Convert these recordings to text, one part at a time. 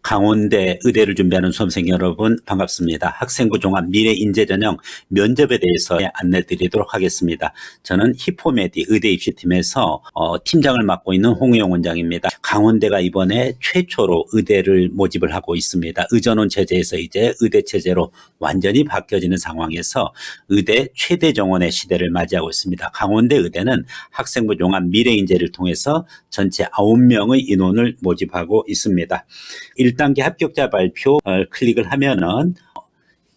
강원대 의대를 준비하는 수험생 여러분 반갑습니다. 학생부 종합 미래인재전형 면접에 대해서 안내 드리도록 하겠습니다. 저는 히포메디 의대 입시팀에서 팀장을 맡고 있는 홍우영 원장입니다. 강원대가 이번에 최초로 의대를 모집을 하고 있습니다. 의전원 체제에서 이제 의대 체제로 완전히 바뀌어지는 상황에서 의대 최대 정원의 시대를 맞이하고 있습니다. 강원대 의대는 학생부 종합 미래인재를 통해서 전체 9명의 인원을 모집하고 있습니다. 1단계 합격자 발표 클릭을 하면은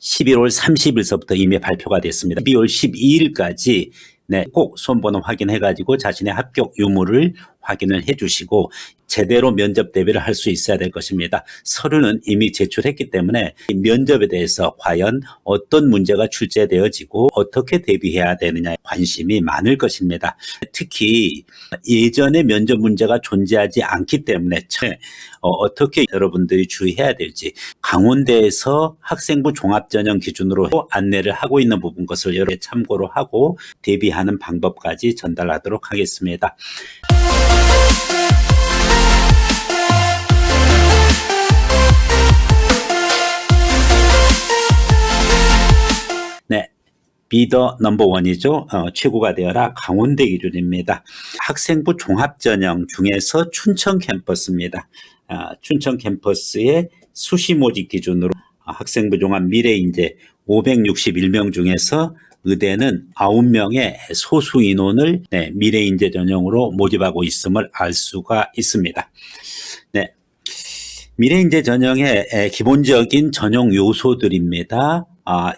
11월 30일서부터 이미 발표가 됐습니다. 12월 12일까지 꼭 수험번호 확인해가지고 자신의 합격 유무를 확인을 해주시고 제대로 면접 대비를 할 수 있어야 될 것입니다. 서류는 이미 제출했기 때문에 면접에 대해서 과연 어떤 문제가 출제되어지고 어떻게 대비해야 되느냐에 관심이 많을 것입니다. 특히 예전에 면접 문제가 존재하지 않기 때문에 어떻게 여러분들이 주의해야 될지 강원대에서 학생부 종합전형 기준으로 안내를 하고 있는 부분 것을 여러 참고로 하고 대비하는 방법까지 전달하도록 하겠습니다. 비더 넘버원이죠. 최고가 되어라 강원대 기준입니다. 학생부 종합전형 중에서 춘천 캠퍼스입니다. 춘천 캠퍼스의 수시 모집 기준으로 학생부 종합 미래인재 561명 중에서 의대는 9명의 소수 인원을 미래인재 전형으로 모집하고 있음을 알 수가 있습니다. 미래인재 전형의 기본적인 전형 요소들입니다.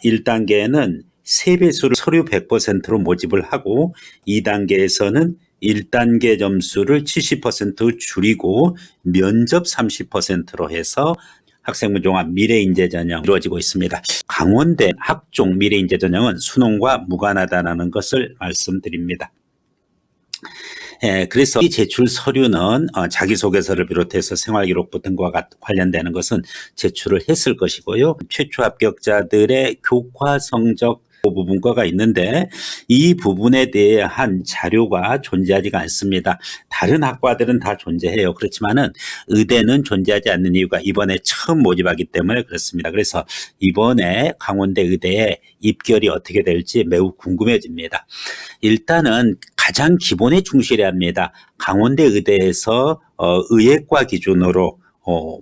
1단계는 3배수를 서류 100%로 모집을 하고 2단계에서는 1단계 점수를 70% 줄이고 면접 30%로 해서 학생부 종합 미래인재 전형 이루어지고 있습니다. 강원대 학종 미래인재 전형은 수능과 무관하다는 것을 말씀드립니다. 그래서 이 제출 서류는 자기소개서를 비롯해서 생활기록부 등과 관련되는 것은 제출을 했을 것이고요. 최초 합격자들의 교과 성적 부분과가 있는데 이 부분에 대한 자료가 존재하지가 않습니다. 다른 학과들은 다 존재해요. 그렇지만은 의대는 존재하지 않는 이유가 이번에 처음 모집하기 때문에 그렇습니다. 그래서 이번에 강원대 의대의 입결이 어떻게 될지 매우 궁금해집니다. 일단은 가장 기본에 충실해야 합니다. 강원대 의대에서 의예과 기준으로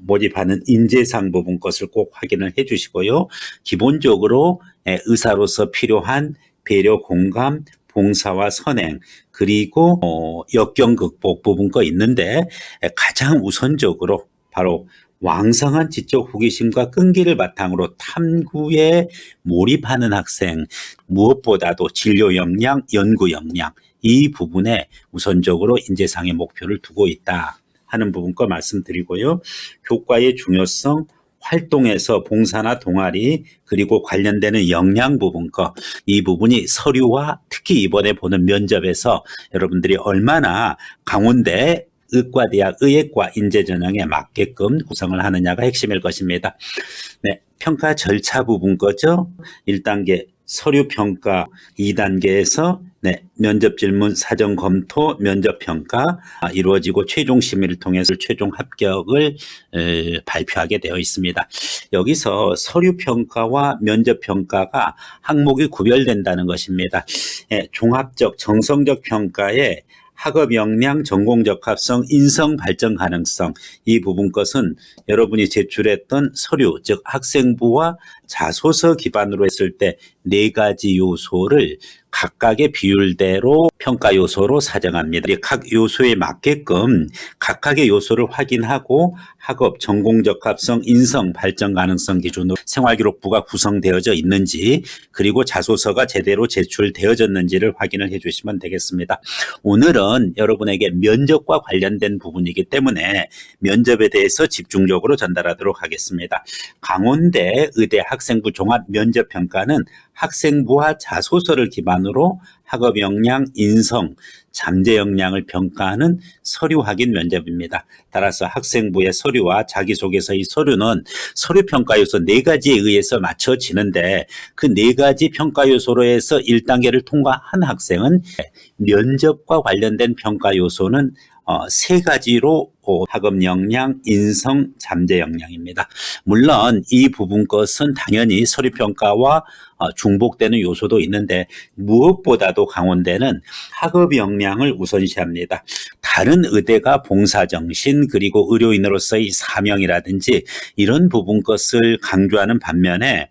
모집하는 인재상 부분 것을 꼭 확인을 해 주시고요. 기본적으로 의사로서 필요한 배려, 공감, 봉사와 선행 그리고 역경 극복 부분 거 있는데 가장 우선적으로 바로 왕성한 지적 호기심과 끈기를 바탕으로 탐구에 몰입하는 학생, 무엇보다도 진료 역량, 연구 역량 이 부분에 우선적으로 인재상의 목표를 두고 있다 하는 부분 거 말씀드리고요. 교과의 중요성, 활동에서 봉사나 동아리 그리고 관련되는 역량 부분 거 이 부분이 서류와 특히 이번에 보는 면접에서 여러분들이 얼마나 강원대 의과대학 의예과 인재전형에 맞게끔 구성을 하느냐가 핵심일 것입니다. 평가 절차 부분 거죠. 1단계 서류 평가, 2단계에서 면접 질문, 사전 검토, 면접 평가 이루어지고 최종 심의를 통해서 최종 합격을 발표하게 되어 있습니다. 여기서 서류 평가와 면접 평가가 항목이 구별된다는 것입니다. 종합적, 정성적 평가에 학업 역량, 전공 적합성, 인성 발전 가능성 이 부분 것은 여러분이 제출했던 서류, 즉 학생부와 자소서 기반으로 했을 때 4가지 요소를 각각의 비율대로 평가 요소로 사정합니다. 각 요소에 맞게끔 각각의 요소를 확인하고 학업, 전공 적합성, 인성, 발전 가능성 기준으로 생활기록부가 구성되어져 있는지 그리고 자소서가 제대로 제출되어졌는지를 확인을 해주시면 되겠습니다. 오늘은 여러분에게 면접과 관련된 부분이기 때문에 면접에 대해서 집중적으로 전달하도록 하겠습니다. 강원대 의대 학생부 종합 면접평가는 학생부와 자소서를 기반으로 학업 역량, 인성, 잠재 역량을 평가하는 서류 확인 면접입니다. 따라서 학생부의 서류와 자기소개서의 서류는 서류 평가 요소 4가지에 의해서 맞춰지는데 그 4가지 평가 요소로 해서 1단계를 통과한 학생은 면접과 관련된 평가 요소는 세 가지로 학업 역량, 인성, 잠재 역량입니다. 물론 이 부분 것은 당연히 서류평가와 중복되는 요소도 있는데 무엇보다도 강원대는 학업 역량을 우선시합니다. 다른 의대가 봉사정신 그리고 의료인으로서의 사명이라든지 이런 부분 것을 강조하는 반면에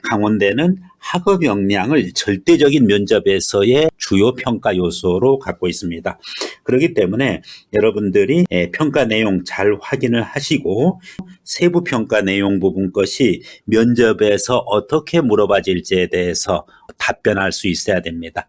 강원대는 학업 역량을 절대적인 면접에서의 주요 평가 요소로 갖고 있습니다. 그렇기 때문에 여러분들이 평가 내용 잘 확인을 하시고 세부 평가 내용 부분 것이 면접에서 어떻게 물어봐질지에 대해서 답변할 수 있어야 됩니다.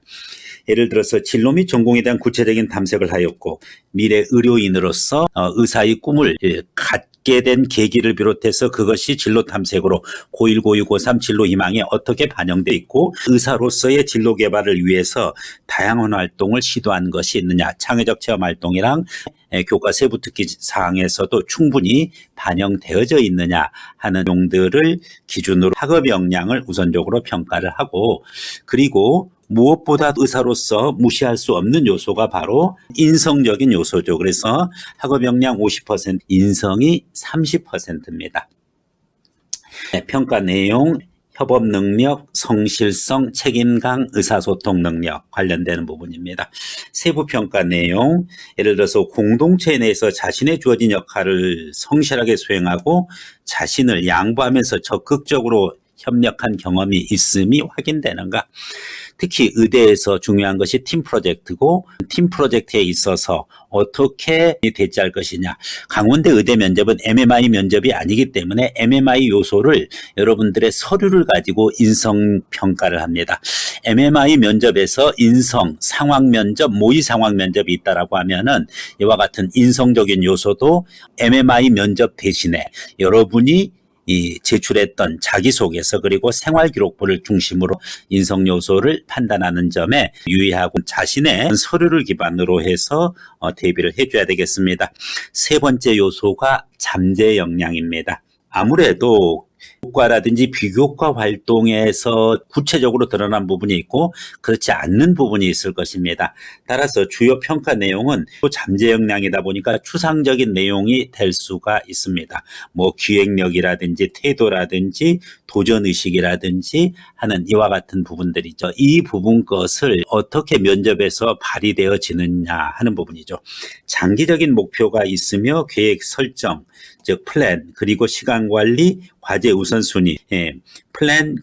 예를 들어서 진로 및 전공에 대한 구체적인 탐색을 하였고 미래 의료인으로서 의사의 꿈을 갖게 된 계기를 비롯해서 그것이 진로 탐색으로 고1, 고2, 고3 진로 희망에 어떻게 반영되어 있고 의사로서의 진로 개발을 위해서 다양한 활동을 시도한 것이 있느냐, 창의적 체험 활동이랑 교과 세부 특기 사항에서도 충분히 반영되어져 있느냐 하는 내용들을 기준으로 학업 역량을 우선적으로 평가를 하고 그리고 무엇보다 의사로서 무시할 수 없는 요소가 바로 인성적인 요소죠. 그래서 학업 역량 50%, 인성이 30%입니다. 평가 내용, 협업 능력, 성실성, 책임감, 의사소통 능력 관련되는 부분입니다. 세부 평가 내용, 예를 들어서 공동체 내에서 자신의 주어진 역할을 성실하게 수행하고 자신을 양보하면서 적극적으로 협력한 경험이 있음이 확인되는가. 특히 의대에서 중요한 것이 팀 프로젝트고 팀 프로젝트에 있어서 어떻게 대처할 것이냐. 강원대 의대 면접은 MMI 면접이 아니기 때문에 MMI 요소를 여러분들의 서류를 가지고 인성 평가를 합니다. MMI 면접에서 인성, 상황 면접, 모의 상황 면접이 있다라고 하면은 이와 같은 인성적인 요소도 MMI 면접 대신에 여러분이 제출했던 자기소개서 그리고 생활기록부를 중심으로 인성 요소를 판단하는 점에 유의하고 자신의 서류를 기반으로 해서 대비를 해줘야 되겠습니다. 세 번째 요소가 잠재 역량입니다. 아무래도 교과라든지 비교과 활동에서 구체적으로 드러난 부분이 있고 그렇지 않는 부분이 있을 것입니다. 따라서 주요 평가 내용은 잠재 역량이다 보니까 추상적인 내용이 될 수가 있습니다. 기획력이라든지 태도라든지 도전의식이라든지 하는 이와 같은 부분들이죠. 이 부분 것을 어떻게 면접에서 발휘되어지느냐 하는 부분이죠. 장기적인 목표가 있으며 계획 설정, 즉 플랜, 그리고 시간관리, 과제 우선순위, 플랜이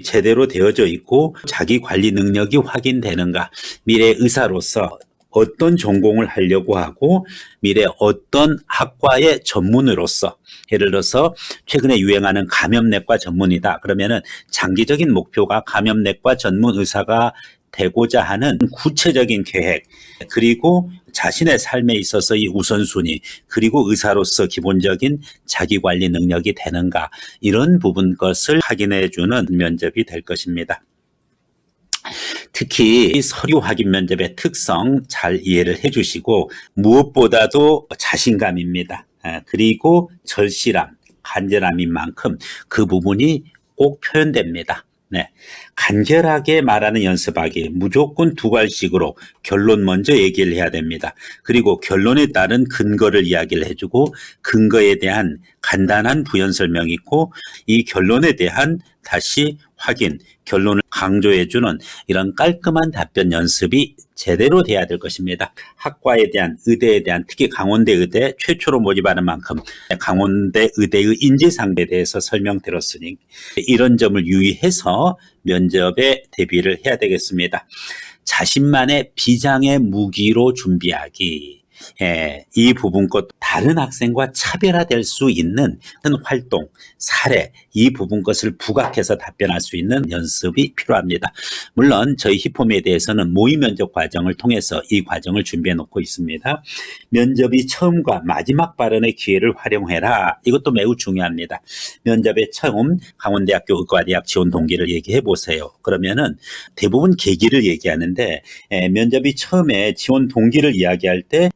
제대로 되어져 있고 자기 관리 능력이 확인되는가, 미래 의사로서 어떤 전공을 하려고 하고 미래 어떤 학과의 전문의로서 예를 들어서 최근에 유행하는 감염내과 전문이다. 그러면은 장기적인 목표가 감염내과 전문 의사가 되고자 하는 구체적인 계획, 그리고 자신의 삶에 있어서 이 우선순위, 그리고 의사로서 기본적인 자기관리 능력이 되는가, 이런 부분 것을 확인해 주는 면접이 될 것입니다. 특히 서류 확인 면접의 특성 잘 이해를 해 주시고 무엇보다도 자신감입니다. 그리고 절실함, 간절함인 만큼 그 부분이 꼭 표현됩니다. 간결하게 말하는 연습하기, 무조건 두 갈식으로 결론 먼저 얘기를 해야 됩니다. 그리고 결론에 따른 근거를 이야기를 해주고 근거에 대한 간단한 부연 설명이 있고 이 결론에 대한 다시 확인, 결론을 강조해주는 이런 깔끔한 답변 연습이 제대로 돼야 될 것입니다. 학과에 대한, 의대에 대한, 특히 강원대 의대 최초로 모집하는 만큼 강원대 의대의 인지상대에 대해서 설명드렸으니 이런 점을 유의해서 면접에 대비를 해야 되겠습니다. 자신만의 비장의 무기로 준비하기. 이 부분 것 다른 학생과 차별화될 수 있는 활동, 사례, 이 부분 것을 부각해서 답변할 수 있는 연습이 필요합니다. 물론 저희 히포미에 대해서는 모의 면접 과정을 통해서 이 과정을 준비해 놓고 있습니다. 면접이 처음과 마지막 발언의 기회를 활용해라. 이것도 매우 중요합니다. 면접의 처음 강원대학교 의과대학 지원 동기를 얘기해 보세요. 그러면은 대부분 계기를 얘기하는데 면접이 처음에 지원 동기를 이야기할 때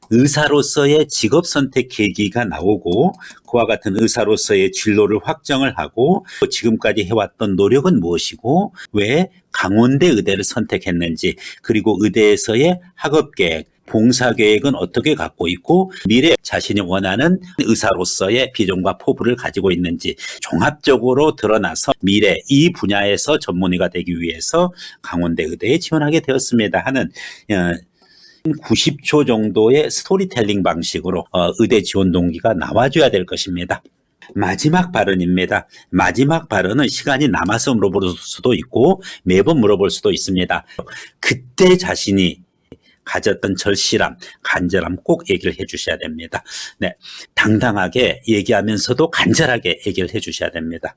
의사로서의 직업 선택 계기가 나오고 그와 같은 의사로서의 진로를 확정을 하고 지금까지 해왔던 노력은 무엇이고 왜 강원대 의대를 선택했는지, 그리고 의대에서의 학업 계획, 봉사계획은 어떻게 갖고 있고 미래 자신이 원하는 의사로서의 비전과 포부를 가지고 있는지 종합적으로 드러나서 미래 이 분야에서 전문의가 되기 위해서 강원대 의대에 지원하게 되었습니다 하는 90초 정도의 스토리텔링 방식으로 의대 지원 동기가 나와줘야 될 것입니다. 마지막 발언입니다. 마지막 발언은 시간이 남아서 물어볼 수도 있고 매번 물어볼 수도 있습니다. 그때 자신이 가졌던 절실함, 간절함 꼭 얘기를 해 주셔야 됩니다. 네, 당당하게 얘기하면서도 간절하게 얘기를 해 주셔야 됩니다.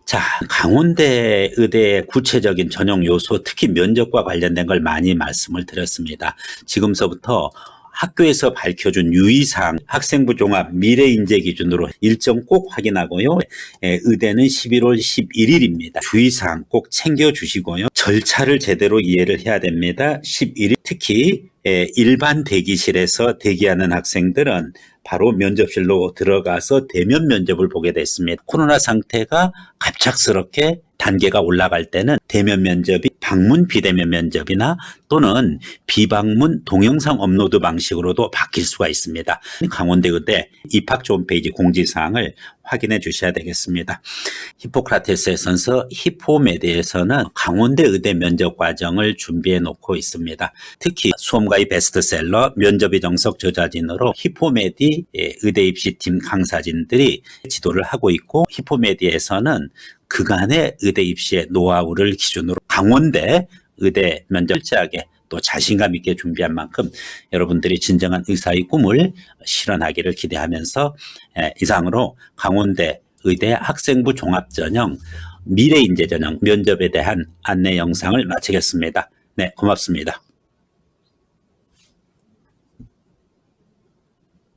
자, 강원대 의대의 구체적인 전형 요소, 특히 면접과 관련된 걸 많이 말씀을 드렸습니다. 지금서부터 학교에서 밝혀준 유의사항, 학생부 종합 미래인재 기준으로 일정 꼭 확인하고요. 의대는 11월 11일입니다. 주의사항 꼭 챙겨주시고요. 절차를 제대로 이해를 해야 됩니다. 11일 특히 일반 대기실에서 대기하는 학생들은 바로 면접실로 들어가서 대면 면접을 보게 됐습니다. 코로나 상태가 갑작스럽게 단계가 올라갈 때는 대면 면접이 방문 비대면 면접이나 또는 비방문 동영상 업로드 방식으로도 바뀔 수가 있습니다. 강원대 의대 입학처 홈페이지 공지사항을 확인해 주셔야 되겠습니다. 히포크라테스에서 히포메디에서는 강원대 의대 면접 과정을 준비해 놓고 있습니다. 특히 수험가의 베스트셀러 면접의 정석 저자진으로 히포메디 의대 입시팀 강사진들이 지도를 하고 있고 히포메디에서는 그간의 의대 입시의 노하우를 기준으로 강원대 의대 면접 철저하게 또 자신감 있게 준비한 만큼 여러분들이 진정한 의사의 꿈을 실현하기를 기대하면서 이상으로 강원대 의대 학생부 종합전형 미래인재 전형 면접에 대한 안내 영상을 마치겠습니다. 네, 고맙습니다.